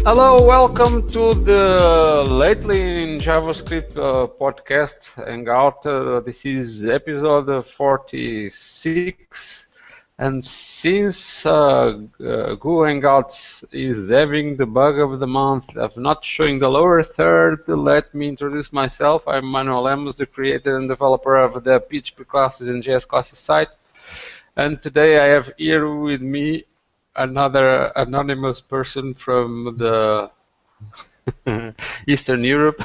Hello, welcome to the Lately in JavaScript podcast Hangout. This is episode 46, and since Google Hangouts is having the bug of the month of not showing the lower third, let me introduce myself. I'm Manuel Lemos, the creator and developer of the PHP classes and JS classes site. And today I have here with me another anonymous person from the Eastern Europe.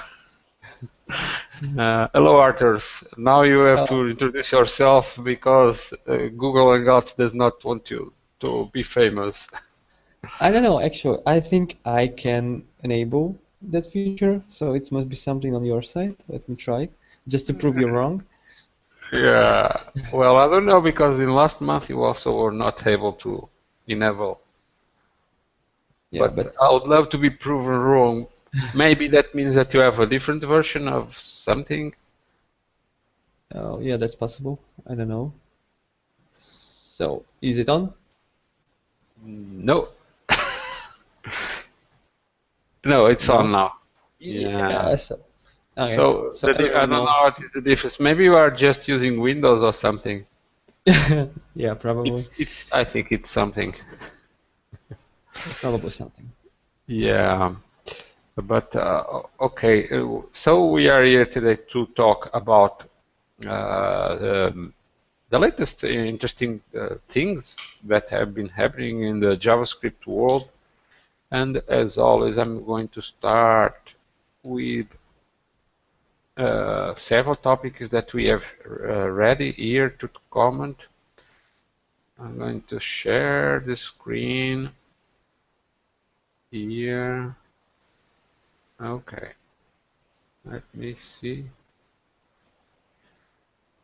Hello, Arthurs. Now you have to introduce yourself because Google Hangouts does not want you to be famous. I don't know, actually. I think I can enable that feature, so it must be something on your side. Let me try, just to prove you wrong. Yeah, well, I don't know because in last month you also were not able to enable. Yeah, But I would love to be proven wrong. Maybe that means that you have a different version of something. oh, yeah, that's possible. I don't know. So, is it on? No. No, it's on now. Yeah. So, okay. So So I everyone don't know knows. what is the difference. Maybe you are just using Windows or something. Yeah, probably. I think it's something. Probably something. Yeah. But okay, so we are here today to talk about the latest interesting things that have been happening in the JavaScript world. And as always, I'm going to start with several topics that we have ready here to comment. I'm going to share the screen here. Okay, let me see.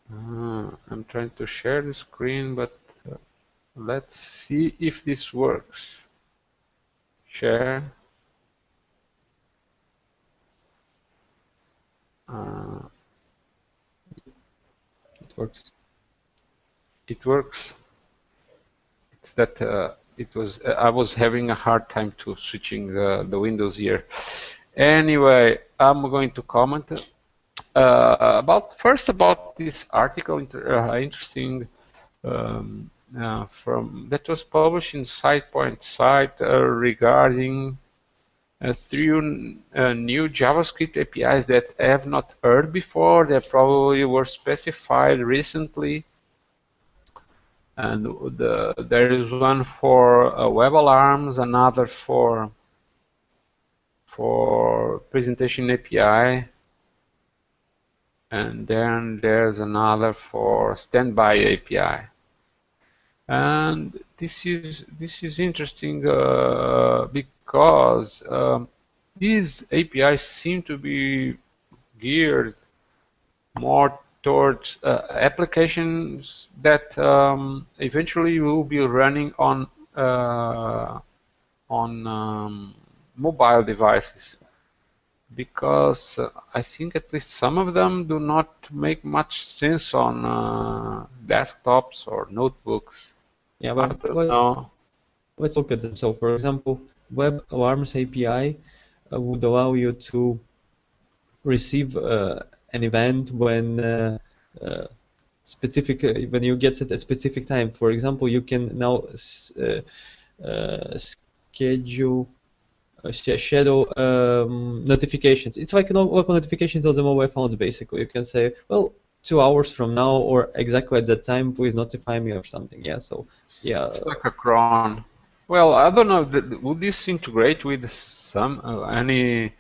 I'm trying to share the screen, but let's see if this works. Share. It works. It works. It's that I was having a hard time to switching the windows here. Anyway, I'm going to comment about this article, interesting from that was published in SitePoint site regarding three new JavaScript APIs that I have not heard before. They probably were specified recently. And there is one for web alarms, another for presentation API, and then there's another for standby API. And this is interesting because these APIs seem to be geared more towards applications that eventually will be running on mobile devices, because I think at least some of them do not make much sense on desktops or notebooks. Yeah, I well, don't know. let's look at them. So, for example, Web Alarms API would allow you to receive an event when when you get at a specific time. For example, you can now schedule shadow notifications. It's like local notifications on the mobile phones. Basically, you can say, well, 2 hours from now or exactly at that time, please notify me or something. Yeah. So yeah. It's like a cron. Well, I don't know. Would this integrate with some any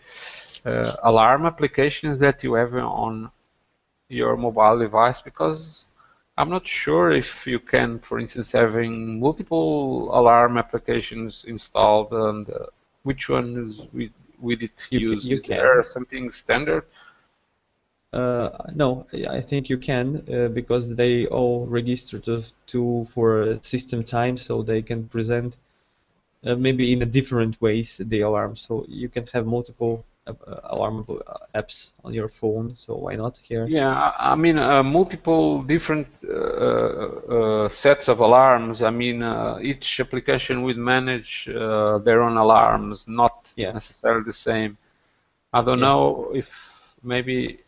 alarm applications that you have on your mobile device? Because I'm not sure if you can, for instance, having multiple alarm applications installed, and which ones with it use? You Is can. there something standard? No, I think you can because they all register for system time, so they can present maybe in a different ways the alarm. So you can have multiple alarm apps on your phone, so why not here? Yeah, I mean, multiple different sets of alarms. I mean, each application will manage their own alarms, not Yeah, necessarily the same. I don't yeah. know if maybe,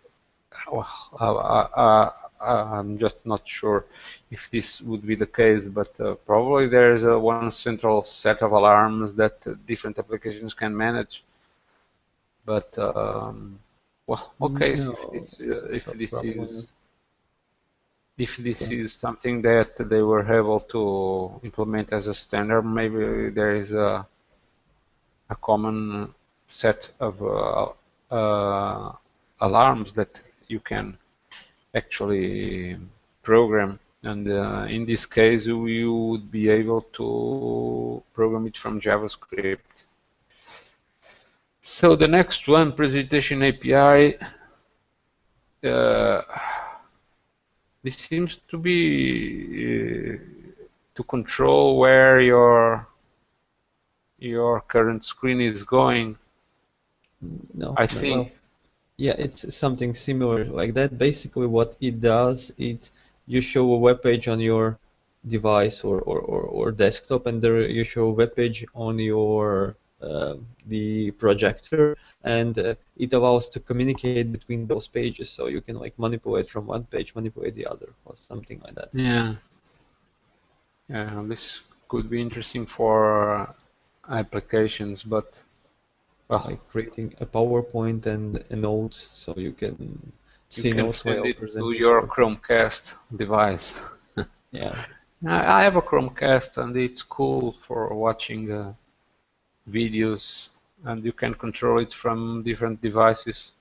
well, I'm just not sure if this would be the case, but probably there is one central set of alarms that different applications can manage. But well, okay, No, if this probably not. is if this Okay. is something that they were able to implement as a standard, maybe there is a common set of alarms that you can actually program. And in this case, you would be able to program it from JavaScript. So the next one, presentation API, uh, this seems to be to control where your current screen is going. No, I no, well, think. yeah, it's something similar like that. Basically, what it does, you show a web page on your device or desktop, and there you show a web page on your the projector, and it allows to communicate between those pages, so you can like manipulate from one page, manipulate the other, or something like that. Yeah, yeah, this could be interesting for applications, but well, Like creating a PowerPoint and a notes, so you can you see can notes send while it to presenting your PowerPoint. Chromecast device. Yeah. I have a Chromecast and it's cool for watching videos, and you can control it from different devices.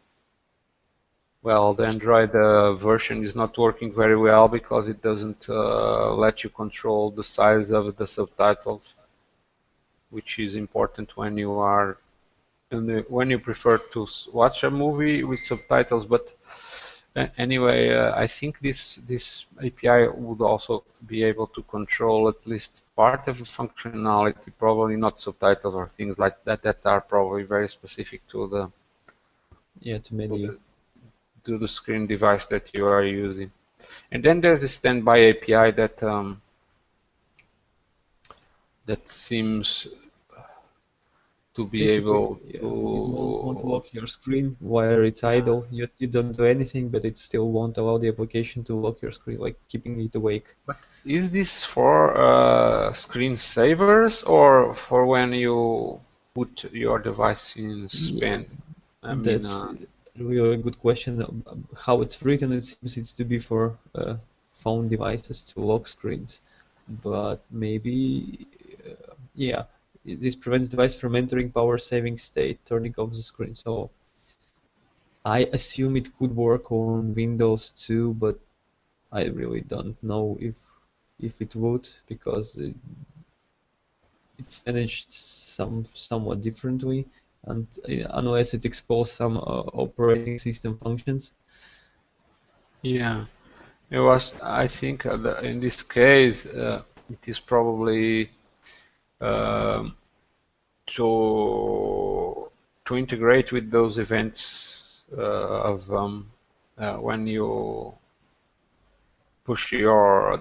Well, the Android version is not working very well because it doesn't let you control the size of the subtitles, which is important when you are when you prefer to watch a movie with subtitles. But anyway, I think this API would also be able to control at least part of the functionality, probably not subtitles or things like that that are probably very specific Yeah, to to many. the to the screen device that you are using. And then there's the standby API that seems to be Basically, able yeah, it won't to. lock your screen while it's idle. You don't do anything, but it still won't allow the application to lock your screen, like keeping it awake. But is this for screensavers or for when you put your device in Yeah, suspend? I mean, that's a really good question. How it's written, it seems it's to be for phone devices to lock screens, but maybe, yeah, this prevents device from entering power saving state, turning off the screen. So I assume it could work on Windows too, but I really don't know if it would, because it's managed somewhat differently, and unless it exposes some operating system functions. yeah, it was. I think in this case, it is probably um, to integrate with those events of when you push your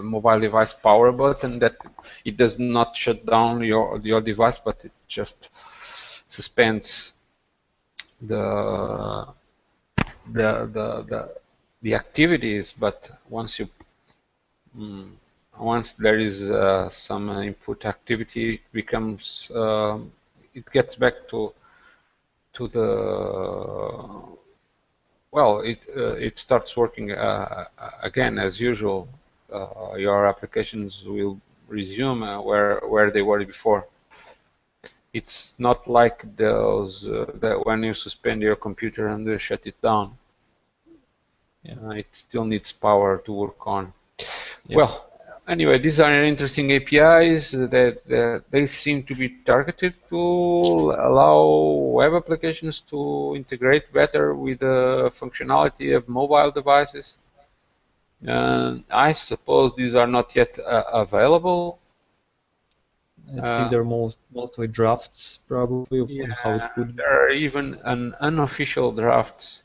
mobile device power button, that it does not shut down your device, but it just suspends the the the the, the activities. But mm, once there is some input activity, it becomes it gets back to the well, it starts working again as usual. Your applications will resume where they were before. It's not like those that when you suspend your computer and shut it down, Yeah, it still needs power to work on. yeah, Well, anyway, these are interesting APIs that they seem to be targeted to allow web applications to integrate better with the functionality of mobile devices. I suppose these are not yet available. I think they're mostly drafts, probably, on how yeah, it could be. there are even an unofficial drafts.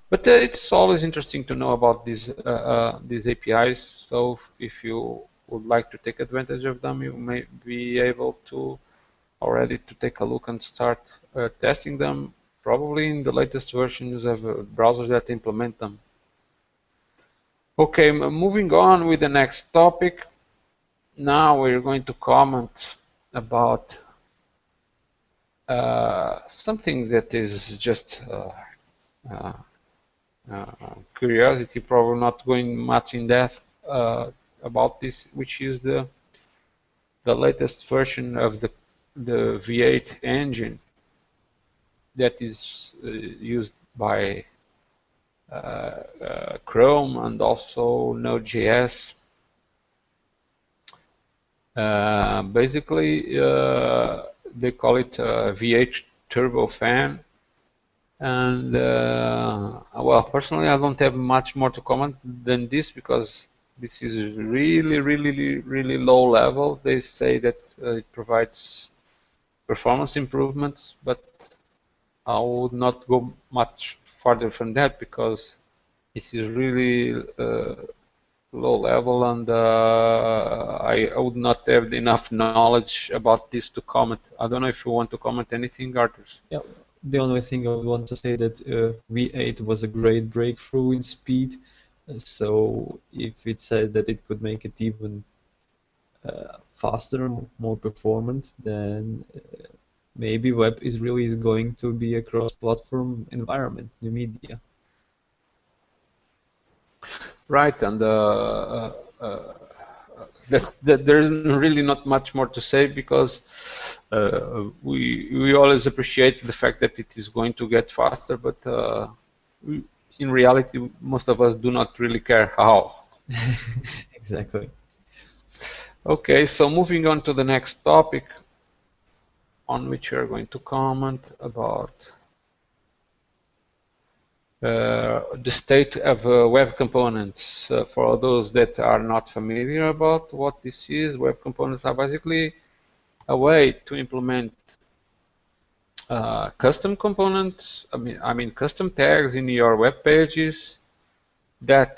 But it's always interesting to know about these APIs. So if you would like to take advantage of them, you may be able to already to take a look and start testing them. Probably in the latest versions of browsers that implement them. Okay, moving on with the next topic. Now we're going to comment about something that is just uh, curiosity, probably not going much in depth about this, which is the latest version of the V8 engine that is used by Chrome and also Node.js. Basically, they call it V8 Turbofan. And well, personally, I don't have much more to comment than this because this is really low level. They say that it provides performance improvements, but I would not go much further from that because it is really low level, and I would not have enough knowledge about this to comment. I don't know if you want to comment anything, Arthur. Yeah, the only thing I would want to say that V8 was a great breakthrough in speed. So if it said that it could make it even faster, more performant, then maybe web is really going to be a cross-platform environment, new media. Right, and that there isn't really not much more to say because we always appreciate the fact that it is going to get faster, but in reality, most of us do not really care how. Exactly. Okay, so moving on to the next topic on which we are going to comment about the state of web components. For those that are not familiar about what this is, web components are basically a way to implement custom components. I mean custom tags in your web pages that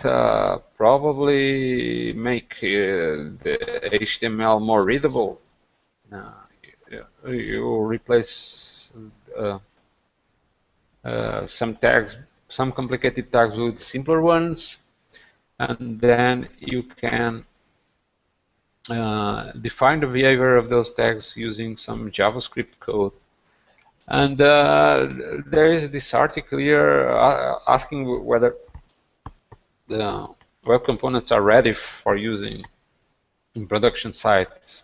probably make the HTML more readable. You replace some tags, some complicated tags with simpler ones, and then you can define the behavior of those tags using some JavaScript code. And there is this article here asking whether the web components are ready for using in production sites.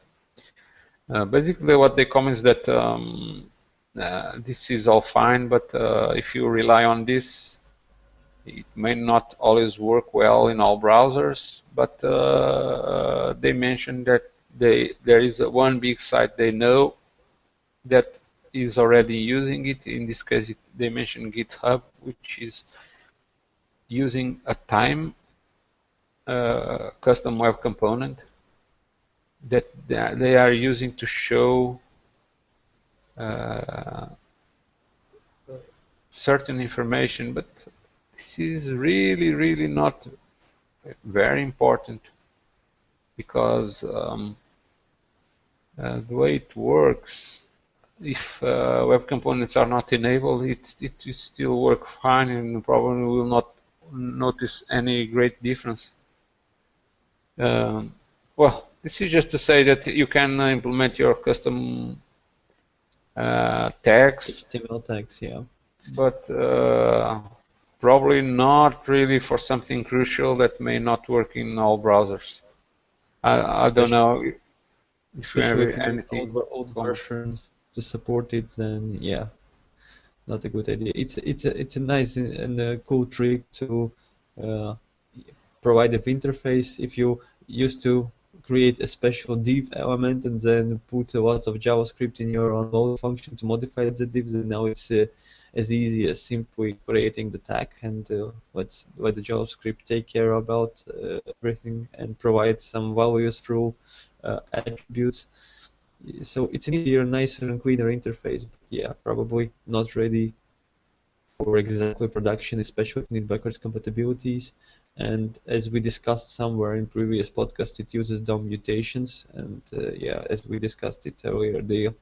Basically, what they comment is that this is all fine, but if you rely on this, it may not always work well in all browsers. But they mentioned that there is one big site they know that is already using it. In this case, they mentioned GitHub, which is using a time custom web component that they are using to show certain information, but this is really not very important because the way it works, if web components are not enabled, it still work fine and probably will not notice any great difference. Well, this is just to say that you can implement your custom tags, HTML tags, yeah. but probably not really for something crucial that may not work in all browsers. I don't know if you have Especially if you use anything. old versions to support it, then yeah, not a good idea. It's a nice and a cool trick to uh, provide an interface. If you used to create a special div element and then put lots of JavaScript in your onload function to modify the divs, and now it's as easy as simply creating the tag and let the JavaScript take care about everything and provide some values through attributes. So it's an easier, nicer, and cleaner interface. But yeah, probably not ready for exactly production, especially if you need backwards compatibilities. And as we discussed somewhere in previous podcast, it uses DOM mutations. And yeah, as we discussed it earlier, the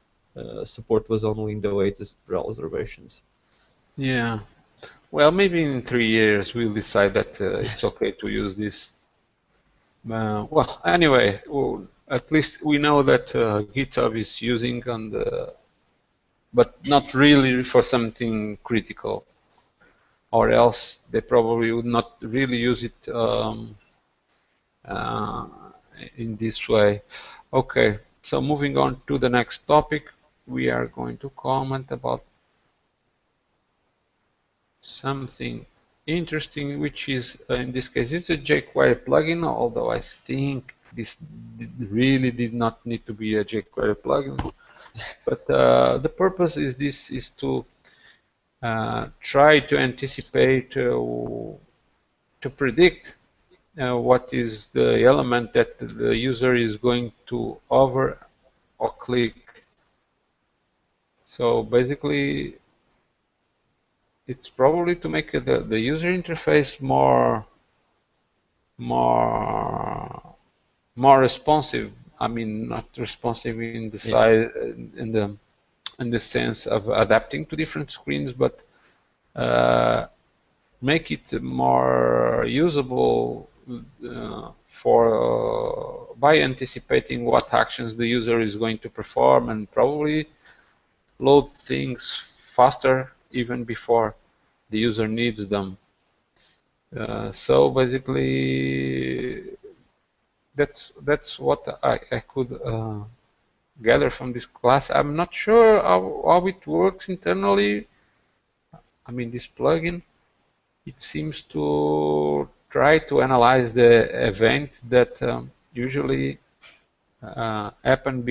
support was only in the latest browser versions. Yeah. Well, maybe in 3 years we'll decide that it's okay to use this. Well, anyway, at least we know that GitHub is using on the, but not really for something critical, or else they probably would not really use it uh, in this way. Okay, so moving on to the next topic, we are going to comment about something interesting, which is in this case it's a jQuery plugin, although I think this really did not need to be a jQuery plugin. But the purpose is this is to try to anticipate, to predict what is the element that the user is going to hover or click. So basically, it's probably to make the user interface more more responsive. I mean, not responsive in the Yeah. size in the sense of adapting to different screens, but make it more usable for by anticipating what actions the user is going to perform and probably load things faster even before the user needs them. So basically, that's what I could gather from this class. I'm not sure how it works internally. I mean, this plugin, it seems to try to analyze the event that usually happen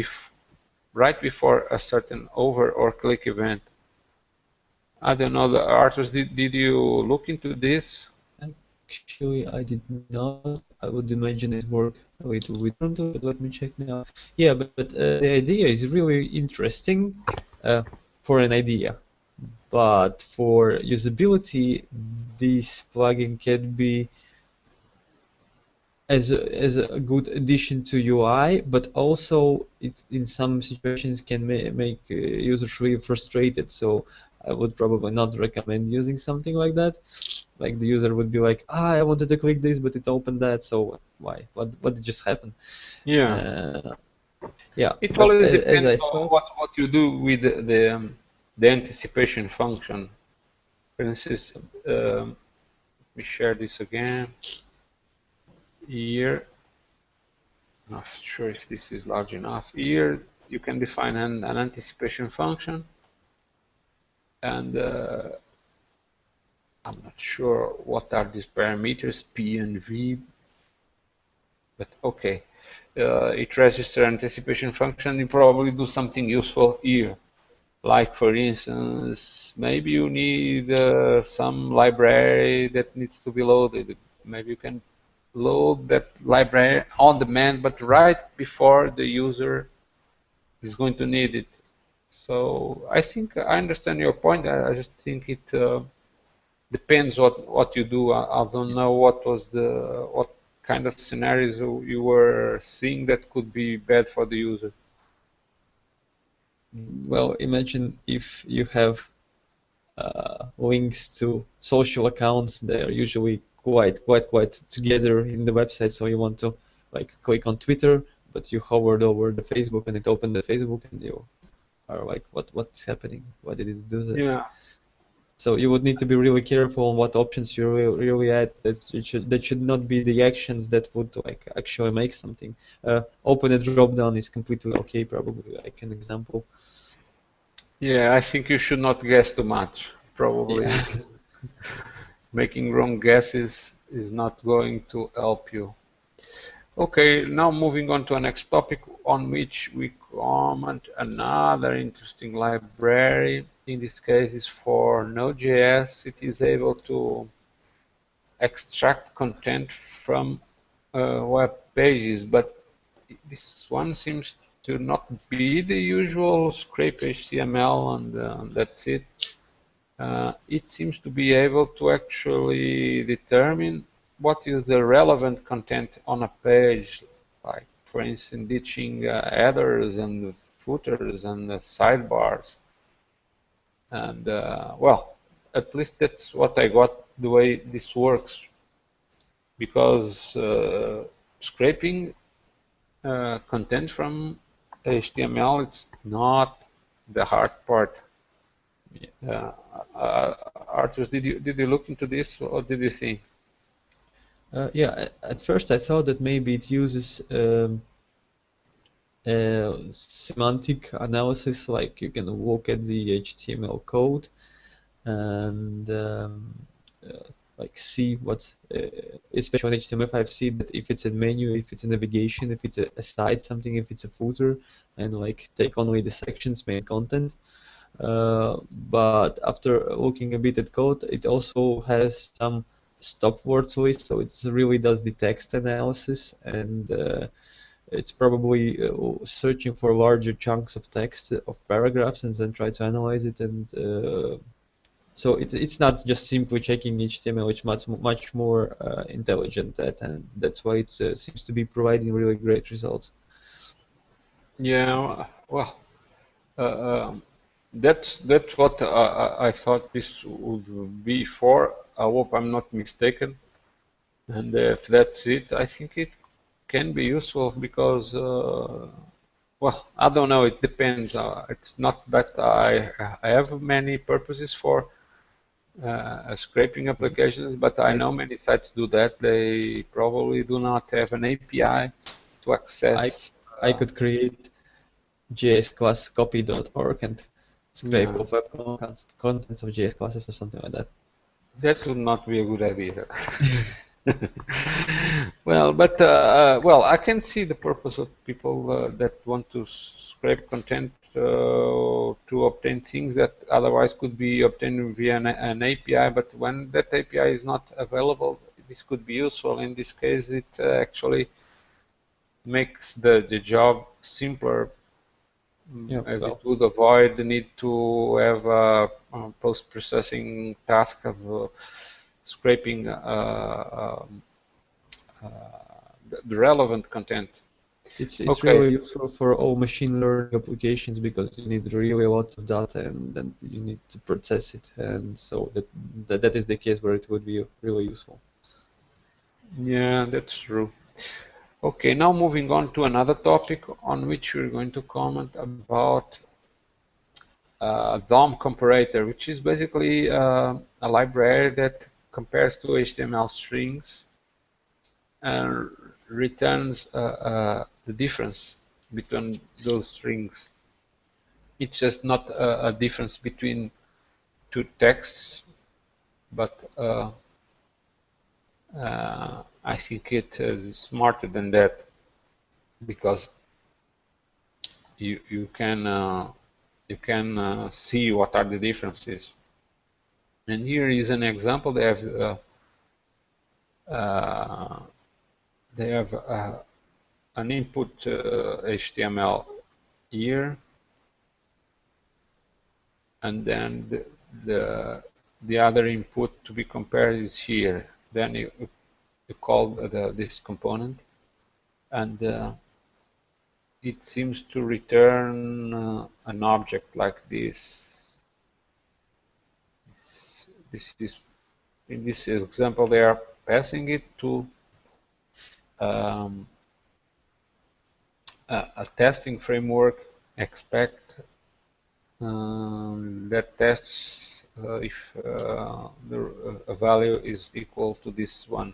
right before a certain over or click event. I don't know, Arthur, did you look into this? Actually, I did not. I would imagine it work a little bit differently, but let me check now. Yeah, but the idea is really interesting for an idea. But for usability, this plugin can be as a good addition to UI, but also it in some situations can make users really frustrated. So I would probably not recommend using something like that. Like the user would be like, ah, I wanted to click this, but it opened that. So why? What did just happen? Yeah, Uh, yeah, it but always as depends I on thought, what you do with the anticipation function. For instance, we share this again here. Not sure if this is large enough. Here you can define an anticipation function, and I'm not sure what are these parameters, P and V, but okay. It registers anticipation function. You probably do something useful here. Like for instance, maybe you need some library that needs to be loaded. Maybe you can load that library on demand, but right before the user is going to need it. So I think I understand your point. I just think it depends what you do. I don't know what kind of scenarios you were seeing that could be bad for the user. well, imagine if you have links to social accounts. They are usually quite together in the website. So you want to like click on Twitter, but you hovered over the Facebook and it opened the Facebook, and you are like, what's happening? Why did it do that? Yeah. So you would need to be really careful on what options you really add. That should not be the actions that would like actually make something. Open a drop down is completely okay, probably like an example. Yeah, I think you should not guess too much. Probably Yeah. making wrong guesses is not going to help you. Okay, now moving on to a next topic on which we comment another interesting library. In this case, is for Node.js. It is able to extract content from web pages, but this one seems to not be the usual scrape HTML and that's it. It seems to be able to actually determine what is the relevant content on a page, like for instance ditching headers and footers and sidebars. And well, at least that's what I got the way this works, because scraping content from HTML, it's not the hard part. Arthur, did you look into this, or did you think? Yeah, at first I thought that maybe it uses semantic analysis, like you can look at the HTML code and like see what, especially on HTML5, see that if it's a menu, if it's a navigation, if it's a site something, if it's a footer, and like take only the sections, main content. But after looking a bit at code, it also has some stop words list, so it really does the text analysis, and it's probably searching for larger chunks of text of paragraphs and then try to analyze it. And so it's not just simply checking HTML, it's much more intelligent at, and that's why it seems to be providing really great results. Yeah, well, that's what I thought this would be for. I hope I'm not mistaken. And if that's it, I think it can be useful because, well, I don't know. It depends. It's not that I have many purposes for scraping applications, but I know many sites do that. They probably do not have an API to access. I could create JS class copy.org and scrape Yeah. off web contents of JS classes or something like that. That would not be a good idea. Well, but well, I can see the purpose of people that want to scrape content to obtain things that otherwise could be obtained via an API. But when that API is not available, this could be useful. In this case, it actually makes the job simpler, as it would avoid the need to have a post-processing task of scraping the relevant content. It's Okay. really useful for all machine learning applications because you need really a lot of data and then you need to process it, and so that is the case where it would be really useful. Yeah, that's true. Okay, now moving on to another topic on which we're going to comment about DOM comparator, which is basically a library that compares two HTML strings and returns the difference between those strings. It's just not a difference between two texts, but I think it is smarter than that, because you can see what are the differences. And here is an example. They have an input HTML here, and then the other input to be compared is here. Then you call this component, and it seems to return an object like this. This is, in this example, they are passing it to a testing framework, expect, that tests if a value is equal to this one.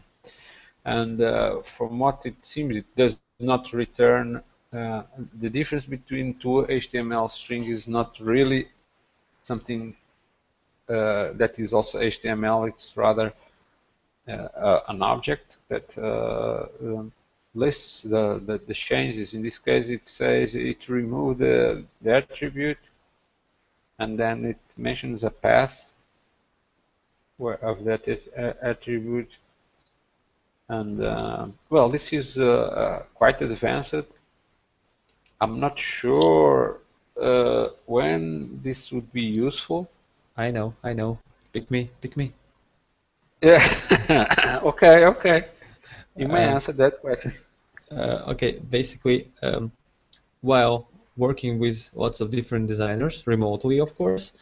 And from what it seems, it does not return the difference between two HTML strings is not really something that is also HTML. It's rather an object that lists the changes. In this case, it says it removed the attribute, and then it mentions a path of that attribute. And well, this is quite advanced. I'm not sure when this would be useful. I know, I know. Pick me, pick me. Yeah. Okay, okay. You may Um, answer that question. okay, basically, while working with lots of different designers remotely, of course,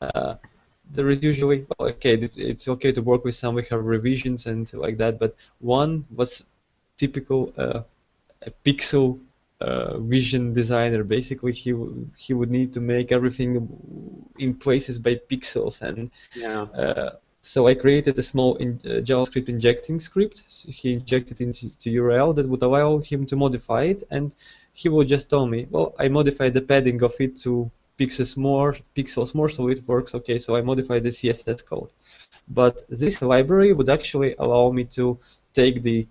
uh, there is usually, well, okay, it's okay to work with some. We have revisions and like that, but one was typical a pixel vision designer. Basically, he would need to make everything in places by pixels, and Yeah. so I created a small JavaScript injecting script. So he injected into the URL that would allow him to modify it, and he will just tell me, well, I modified the padding of it to pixels more, so it works okay. So I modified the CSS code. But this library would actually allow me to take the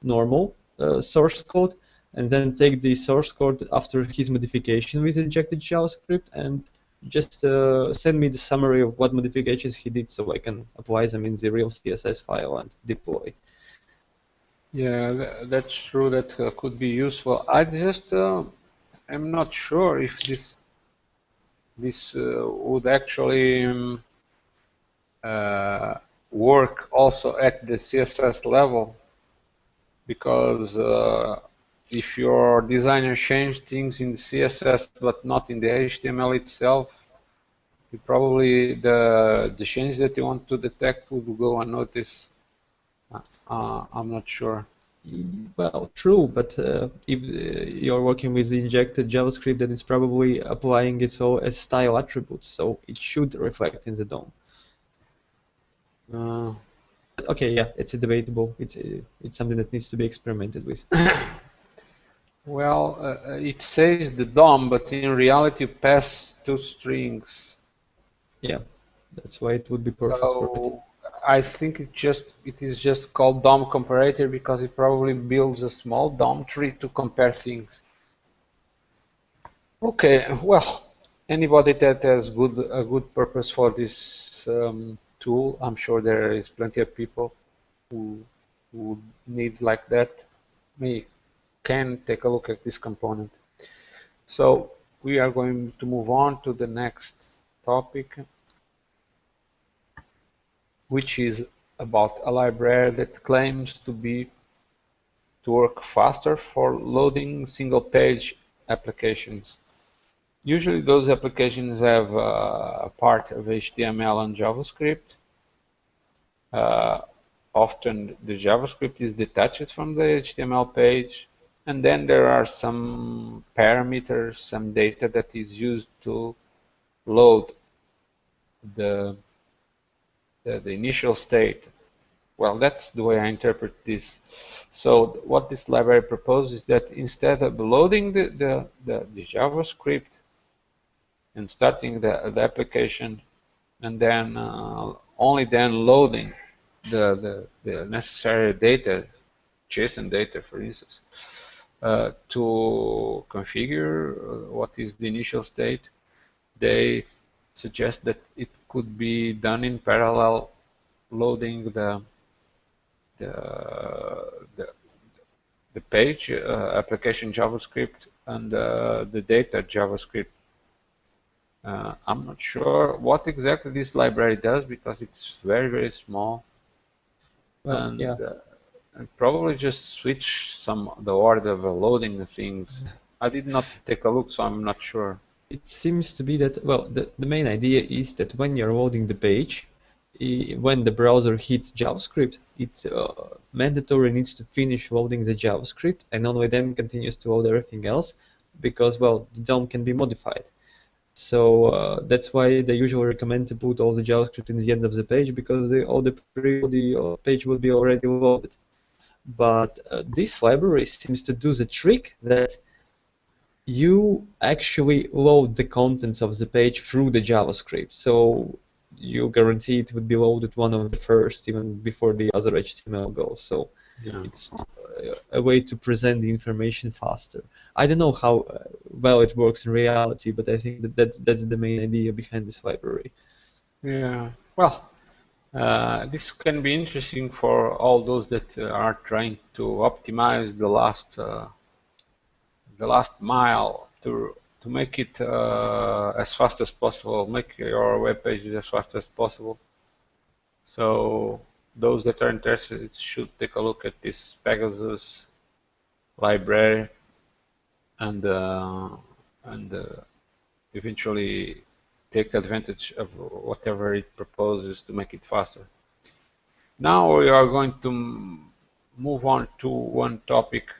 normal source code and then take the source code after his modification with injected JavaScript and just send me the summary of what modifications he did so I can apply them in the real CSS file and deploy. Yeah, that's true. That could be useful. I just am not sure if this would actually uh, work also at the CSS level, because if your designer changed things in the CSS but not in the HTML itself, you probably the change that you want to detect would go unnoticed. I'm not sure. Well, true, but if you're working with the injected JavaScript, then it's probably applying it so as style attributes, so it should reflect in the DOM. Uh, Okay, yeah, it's debatable. It's something that needs to be experimented with. well, it says the DOM, but in reality, you pass two strings. Yeah, that's why it would be perfect for it. So I think it is just called DOM comparator because it probably builds a small DOM tree to compare things. Okay, well, anybody that has a good purpose for this tool, I'm sure there is plenty of people who who needs like that may can take a look at this component. So we are going to move on to the next topic, which is about a library that claims to work faster for loading single-page applications. Usually those applications have a part of HTML and JavaScript. Uh, Often the JavaScript is detached from the HTML page, and then there are some parameters, some data that is used to load the, the initial state. Well, that's the way I interpret this. So what this library proposes is that instead of loading the JavaScript and starting the application and then only then loading the necessary data, JSON data, for instance, to configure what is the initial state, they suggest that it could be done in parallel, loading the, the page application JavaScript and the data JavaScript. I'm not sure what exactly this library does because it's very, very small, Well, yeah, and probably just switch the order of loading the things. I did not take a look, so I'm not sure. it seems to be that, well, the main idea is that when you're loading the page, when the browser hits JavaScript, it mandatory needs to finish loading the JavaScript and only then continues to load everything else because, well, the DOM can be modified. So that's why they usually recommend to put all the JavaScript in the end of the page because the page would be already loaded. But this library seems to do the trick that you actually load the contents of the page through the JavaScript. So you guarantee it would be loaded one of the first, even before the other HTML goes. So Yeah. it's a way to present the information faster. I don't know how well it works in reality, but I think that's the main idea behind this library. Yeah. Well, this can be interesting for all those that are trying to optimize the last mile to make it as fast as possible, make your web pages as fast as possible. So those that are interested should take a look at this Pegasus library and eventually take advantage of whatever it proposes to make it faster. Now we are going to move on to one topic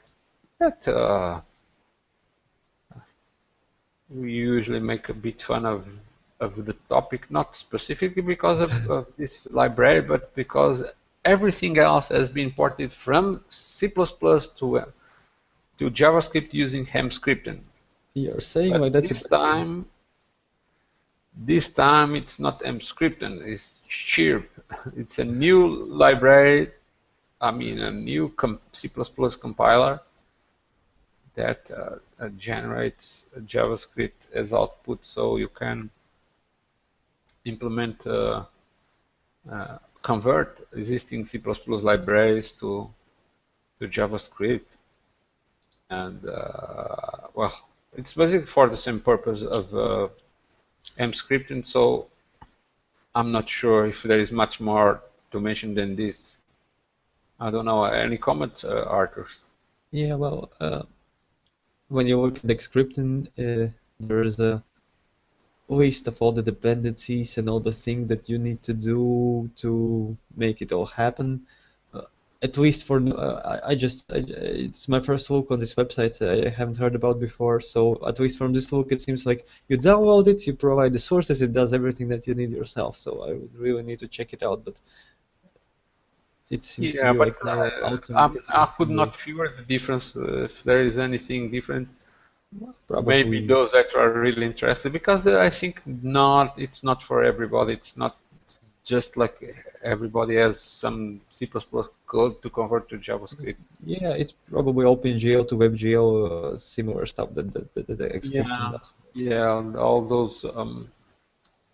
that we usually make a bit fun of the topic, not specifically because of this library, but because everything else has been ported from C++ to JavaScript using hem scripting. You're saying But like that's this time it's not hem scripting, it's Chirp. It's a new library, I mean a new C++ compiler that generates JavaScript as output, so you can implement convert existing C++ libraries to JavaScript, and well, it's basically for the same purpose of M scripting. So I'm not sure if there is much more to mention than this. I don't know. Any comments, Arthur? Yeah, well, when you look at the scripting, there is a list of all the dependencies and all the things that you need to do to make it all happen. At least for it's my first look on this website. I haven't heard about before, so at least from this look, it seems like you download it, you provide the sources, it does everything that you need yourself. So I would really need to check it out, but it seems to be like more automated. I could not figure the difference if there is anything different. Probably. Maybe those that are really interested, because I think it's not for everybody. It's not just like everybody has some C++ code to convert to JavaScript. Yeah, it's probably OpenGL to WebGL, similar stuff that the scripting does. Yeah, and all those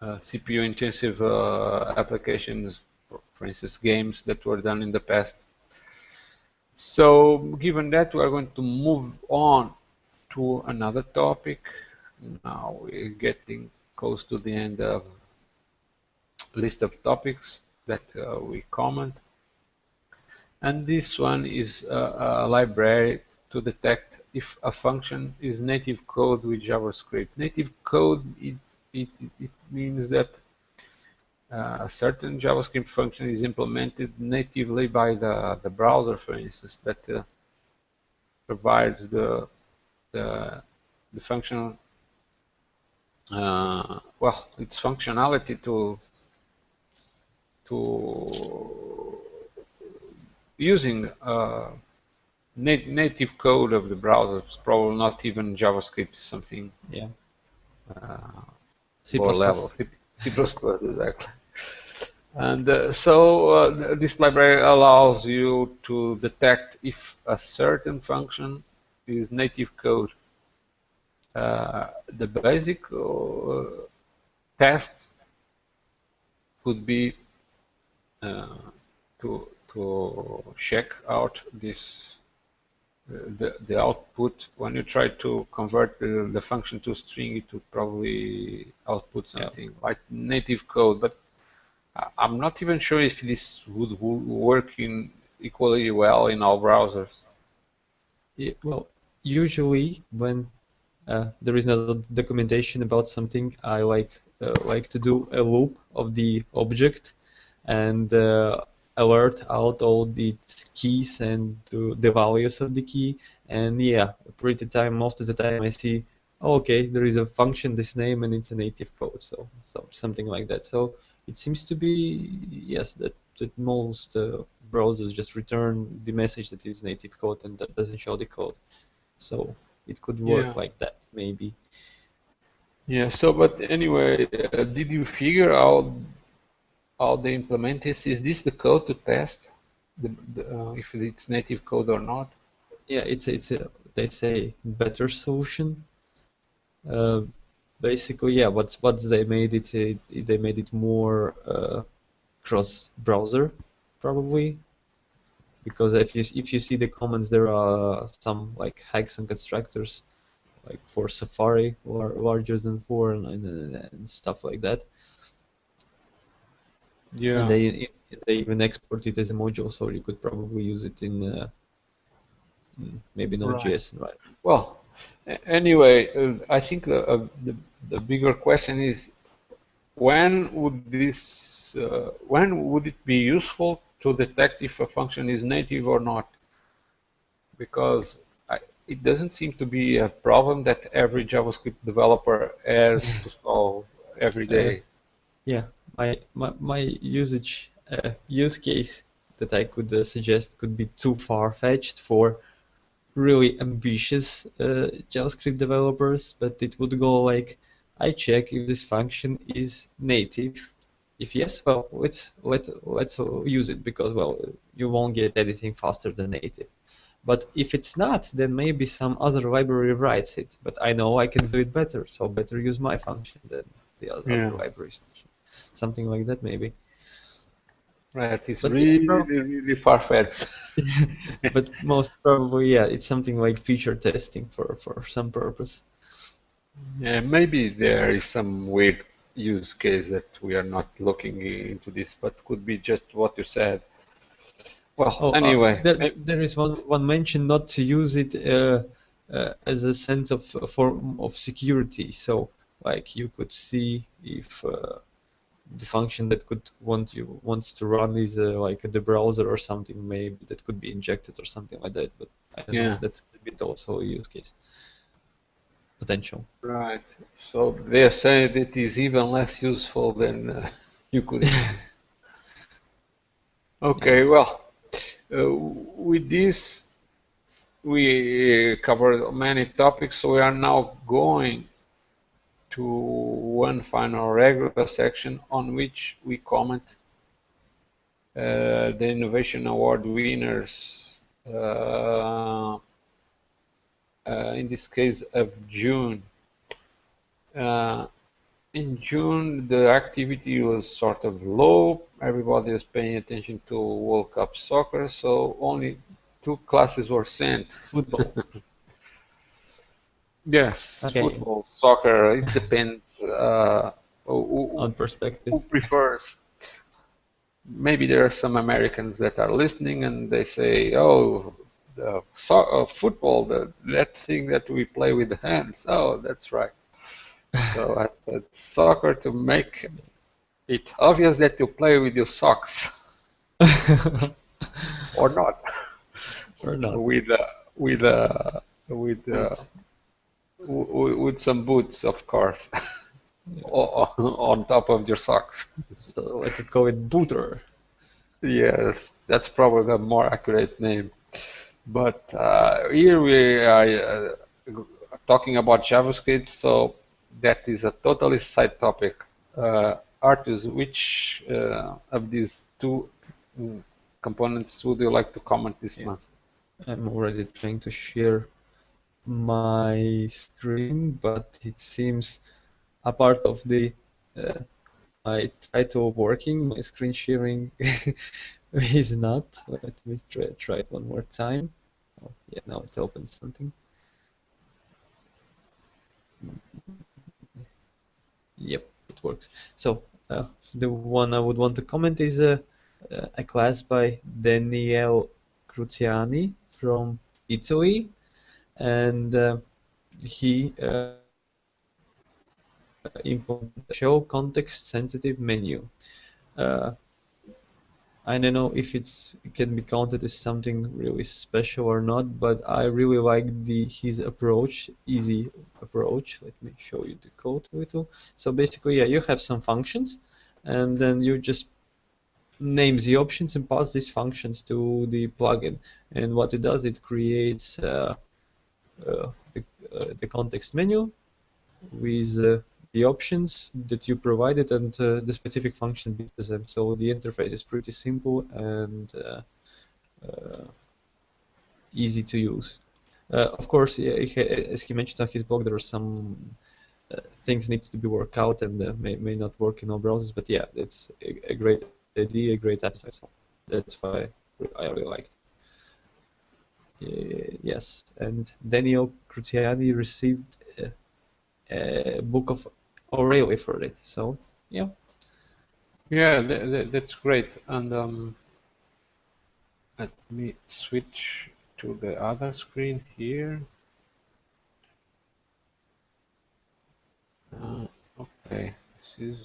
CPU intensive applications, for instance, games that were done in the past. So, given that, we are going to move on to another topic. Now we're getting close to the end of list of topics that we comment, and this one is a library to detect if a function is native code with JavaScript. Native code, it means that a certain JavaScript function is implemented natively by the browser, for instance, that provides the function, well, its functionality to using native code of the browser. It's probably not even JavaScript, something C++. lower level, C++, exactly. And so this library allows you to detect if a certain function is native code. The basic test could be to check out this the output. When you try to convert the function to string, it would probably output something like native code, but I'm not even sure if this would work equally well in all browsers. Yeah, well, usually when there is no documentation about something, I like to do a loop of the object and alert out all the keys and the values of the key. And yeah, most of the time I see, oh, okay, there is a function, this name, and it's a native code, so something like that. So it seems to be, yes, that most browsers just return the message that is native code and that doesn't show the code. So it could work like that, maybe. Yeah, so, but anyway, did you figure out how they implement this? Is this the code to test if it's native code or not? Yeah, it's they say better solution. Basically, yeah, what they made it more cross-browser, probably. because if you see the comments, there are some like hacks and constructors like for Safari larger than 4 and stuff like that. And Yeah. they even export it as a module, so you could probably use it in maybe Right. Node.js, right? Well, anyway, I think the bigger question is when would it be useful to detect if a function is native or not? Because it doesn't seem to be a problem that every JavaScript developer has to solve every Uh, day. yeah, my usage use case that I could suggest could be too far-fetched for really ambitious JavaScript developers, but it would go like, I check if this function is native. If yes, well, let's use it because, well, you won't get anything faster than native. But if it's not, then maybe some other library writes it. But I know I can do it better, so better use my function than the other Yeah, library's function. Something like that, maybe. right. It's But yeah, really, really far-fetched. but most probably, yeah, it's something like feature testing for some purpose. Yeah, maybe there is some weird use case that we are not looking into this, but could be just what you said. Well, Oh, anyway, there is one mention not to use it as a sense of a form of security. So, like, you could see if the function that could wants to run is like the browser or something, maybe that could be injected or something like that. But I don't know. yeah, That's a bit also a use case potential. right. So they say that it is even less useful than you could imagine. Yeah. Okay, well, with this we covered many topics, so we are now going to one final regular section on which we comment the Innovation Award winners, in this case of June. Uh, in June, the activity was sort of low. Everybody was paying attention to World Cup soccer, so only 2 classes were sent. Football. Yes, Okay. football, soccer, it depends On perspective. who prefers. Maybe there are some Americans that are listening and they say, "Oh, football, that thing that we play with the hands." Oh, that's right. So I said soccer to make it obvious that you play with your socks or not, Or not. with with uh, with uh, Boots. with some boots, of course, on top of your socks. So let's call it booter. Yes, that's probably the more accurate name. But here we are talking about JavaScript, so that is a totally side topic. Artus, which of these two mm, components would you like to comment this Yeah. month? I'm already trying to share my screen, but it seems a part of the my title working, my screen sharing is not. Let me try it one more time. Oh, yeah, now it opens something. Yep, it works. So the one I would want to comment is a class by Daniele Cruciani from Italy, and he implemented a show context sensitive menu. Uh, I don't know if it can be counted as something really special or not, but I really like his approach, easy approach. Let me show you the code a little. So basically, yeah, you have some functions, and then you just name the options and pass these functions to the plugin. And what it does, it creates the context menu with the options that you provided and the specific function between them. So the interface is pretty simple and uh, easy to use. Of course, yeah, as he mentioned on his blog, there are some things needs to be worked out and may not work in all browsers. But yeah, it's a great idea, a great asset. So that's why I really liked. Yes, and Daniel Cruciani received a book of O'Reilly for it. So yeah. Yeah, that's great. And let me switch to the other screen here. Okay, this is.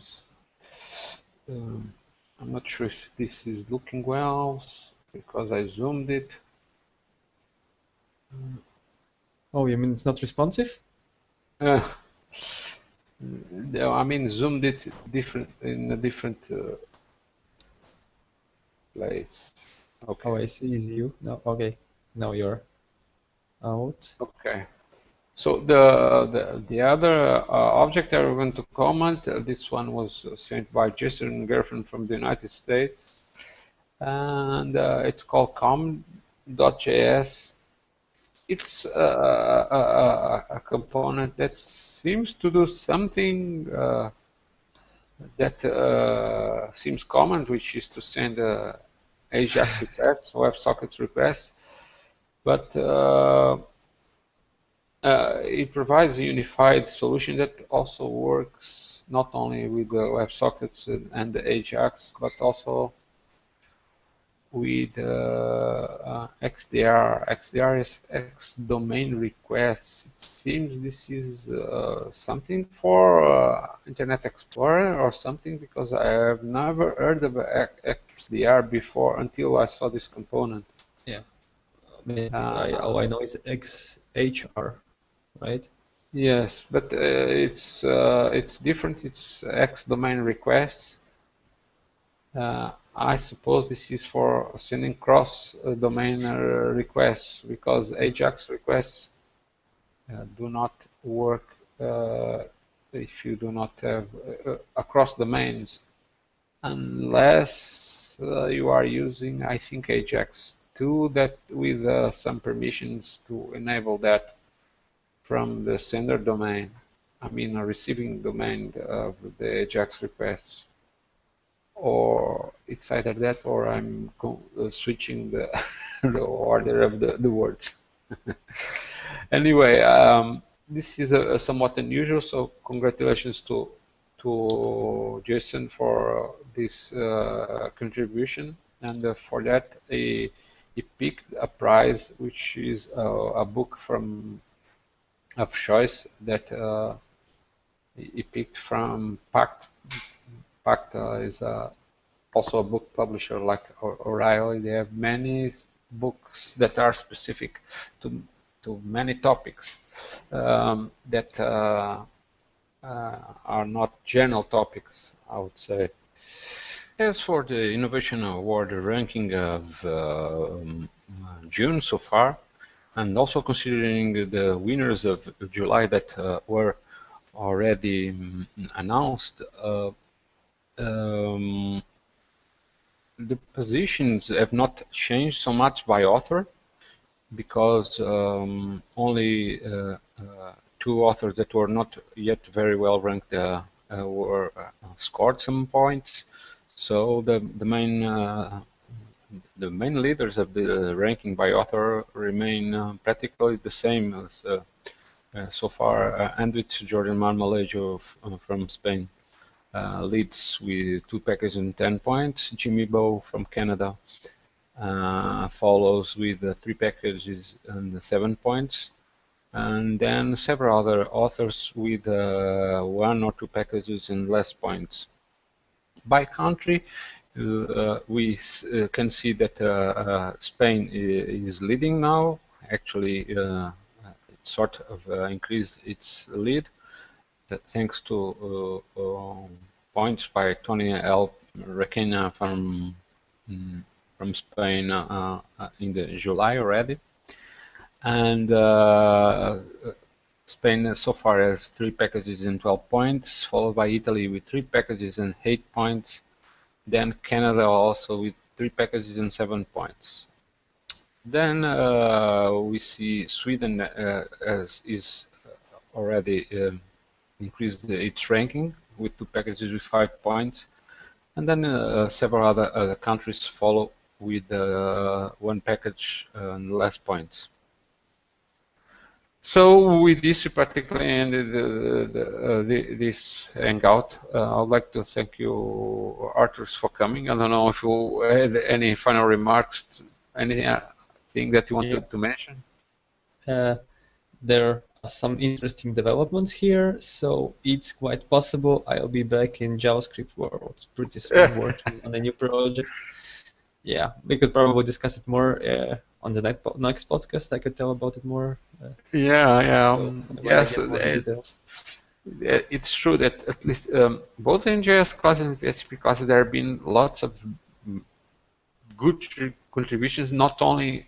Um, I'm not sure if this is looking well because I zoomed it. Oh, you mean it's not responsive? Uh, no, I mean zoomed it different in a different place. Okay. Oh, I see. Is you? No. Okay. Now you're out. Okay. So the other object I want to comment, this one was sent by Jason Gerfen from the United States, and it's called com.js. It's a component that seems to do something that seems common, which is to send AJAX requests, WebSockets requests, but it provides a unified solution that also works not only with the WebSockets and the AJAX, but also with XDR. XDR is X domain requests. It seems this is something for Internet Explorer or something, because I have never heard of XDR before until I saw this component. Yeah. Maybe all Uh, I know is XHR, right? yes, but it's different. It's X domain requests. I suppose this is for sending cross-domain requests, because AJAX requests do not work if you do not have across domains, unless you are using, I think, AJAX 2 that with some permissions to enable that from the sender domain. I mean, a receiving domain of the AJAX requests. Or it's either that or I'm switching the, the order of the words. Anyway, this is a somewhat unusual, so congratulations to Jason for this contribution, and for that he picked a prize, which is a book from of choice that he picked from Pact. Pact is also a book publisher like O'Reilly. They have many books that are specific to many topics that are not general topics, I would say. As for the Innovation Award ranking of June so far, and also considering the winners of July that were already announced, um, the positions have not changed so much by author, because only two authors that were not yet very well ranked were scored some points. So the main leaders of the ranking by author remain practically the same as so far. Andrich Jordan Marmolejo from Spain leads with 2 packages and 10 points. Jimmy Bow from Canada follows with 3 packages and 7 points. And then several other authors with 1 or 2 packages and less points. By country, we can see that Spain is leading now. Actually, it sort of increased its lead, that thanks to points by Tony L. Requena from Spain in the July already. And Spain so far has 3 packages and 12 points, followed by Italy with 3 packages and 8 points. Then Canada also with 3 packages and 7 points. Then we see Sweden is already increased its ranking with 2 packages with 5 points. And then several other countries follow with one package and less points. So with this, we practically ended this hangout. I'd like to thank you, Arthur, for coming. I don't know if you had any final remarks, anything that you wanted to mention. There are some interesting developments here, so it's quite possible I'll be back in JavaScript world pretty soon working on a new project. Yeah, we could probably discuss it more on the next podcast. I could tell about it more. Yes, Details. it's true that at least both in JS classes and PHP classes there have been lots of good contributions, not only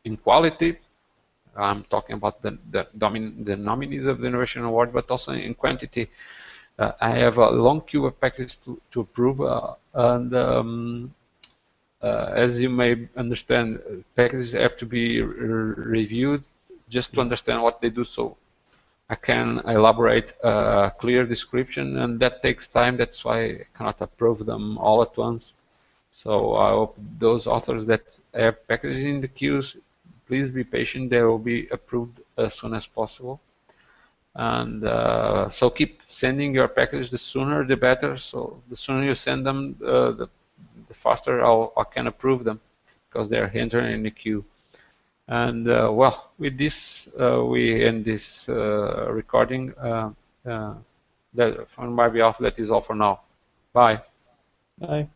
in quality. I'm talking about the nominees of the Innovation Award, but also in quantity. I have a long queue of packages to approve, and as you may understand, packages have to be reviewed just to understand what they do, so I can elaborate a clear description, and that takes time. That's why I cannot approve them all at once. So I hope those authors that have packages in the queues, please be patient. They will be approved as soon as possible. And so keep sending your packages. The sooner the better. So the sooner you send them, the faster I can approve them, because they're entering in the queue. And well, with this, we end this recording. That, on my behalf, that is all for now. Bye. Bye.